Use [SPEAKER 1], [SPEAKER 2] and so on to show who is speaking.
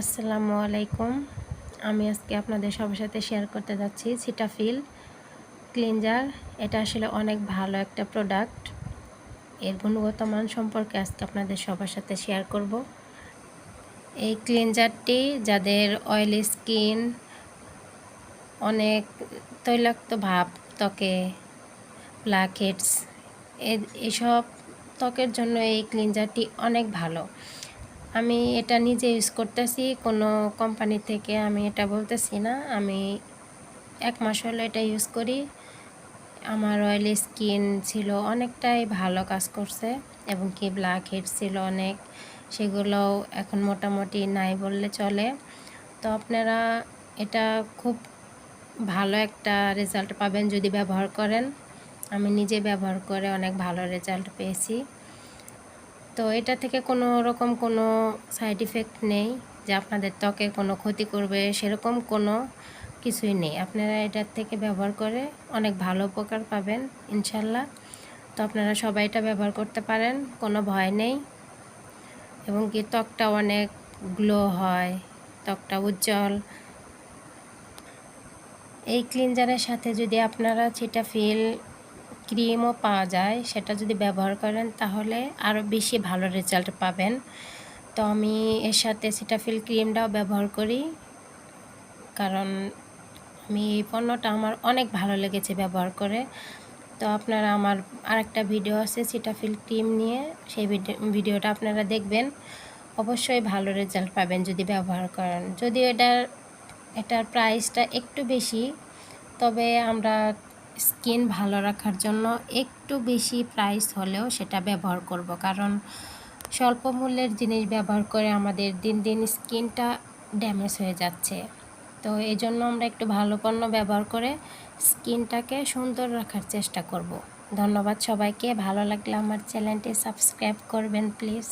[SPEAKER 1] আসসালামু আলাইকুম। আমি আজকে আপনাদের সবার সাথে শেয়ার করতে যাচ্ছি সিটাফিল ক্লিনজার। এটা আসলে অনেক ভালো একটা প্রোডাক্ট। এর গুণগত মান সম্পর্কে আজকে আপনাদের সবার সাথে শেয়ার করব। এই ক্লিনজারটি যাদের অয়েলি স্কিন, অনেক তৈলাক্ত ভাব ত্বকে, ব্ল্যাকহেডস, এসব ত্বকের জন্য এই ক্লিনজারটি অনেক ভালো। আমি এটা নিজে ইউজ করতেছি, কোনো কোম্পানি থেকে আমি এটা বলতেছি না। আমি 1 মাস হলো এটা ইউজ করি। আমার অয়েলি স্কিন ছিল, অনেকটাই ভালো কাজ করছে এবং কি ব্ল্যাকহেড ছিল অনেক, সেগুলোও এখন মোটামুটি নাই বললে চলে। তো আপনারা এটা খুব ভালো একটা রেজাল্ট পাবেন যদি ব্যবহার করেন। আমি নিজে ব্যবহার করে অনেক ভালো রেজাল্ট পেয়েছি। তো এটা থেকে কোনো রকম কোনো সাইড ইফেক্ট নেই যে আপনাদের ত্বকে কোনো ক্ষতি করবে, সেরকম কোনো কিছুই নেই। আপনারা এটার থেকে ব্যবহার করে অনেক ভালো উপকার পাবেন ইনশাল্লাহ। তো আপনারা সবাই এটা ব্যবহার করতে পারেন, কোনো ভয় নেই। এবং কি ত্বকটা অনেক গ্লো হয়, ত্বকটা উজ্জ্বল। এই ক্লিনজারের সাথে যদি আপনারা সিটাফিল ক্রিমও পাওয়া যায়, সেটা যদি ব্যবহার করেন তাহলে আরও বেশি ভালো রেজাল্ট পাবেন। তো আমি এর সাথে সিটাফিল ক্রিমটাও ব্যবহার করি, কারণ আমি এই পণ্যটা আমার অনেক ভালো লেগেছে ব্যবহার করে। তো আপনারা আমার আরেকটা ভিডিও আছে সিটাফিল ক্রিম নিয়ে, সেই ভিডিওটা আপনারা দেখবেন। অবশ্যই ভালো রেজাল্ট পাবেন যদি ব্যবহার করেন। যদিও এটার প্রাইসটা একটু বেশি, তবে আমরা স্কিন ভালো রাখার জন্য একটু বেশি প্রাইস হলেও সেটা ব্যবহার করব, কারণ স্বল্প মূল্যের জিনিস ব্যবহার করে আমাদের দিন দিন স্কিনটা ড্যামেজ হয়ে যাচ্ছে। তো এই জন্য আমরা একটু ভালো পণ্য ব্যবহার করে স্কিনটাকে সুন্দর রাখার চেষ্টা করব। ধন্যবাদ সবাইকে। ভালো লাগলে আমার চ্যানেলটি সাবস্ক্রাইব করবেন প্লিজ।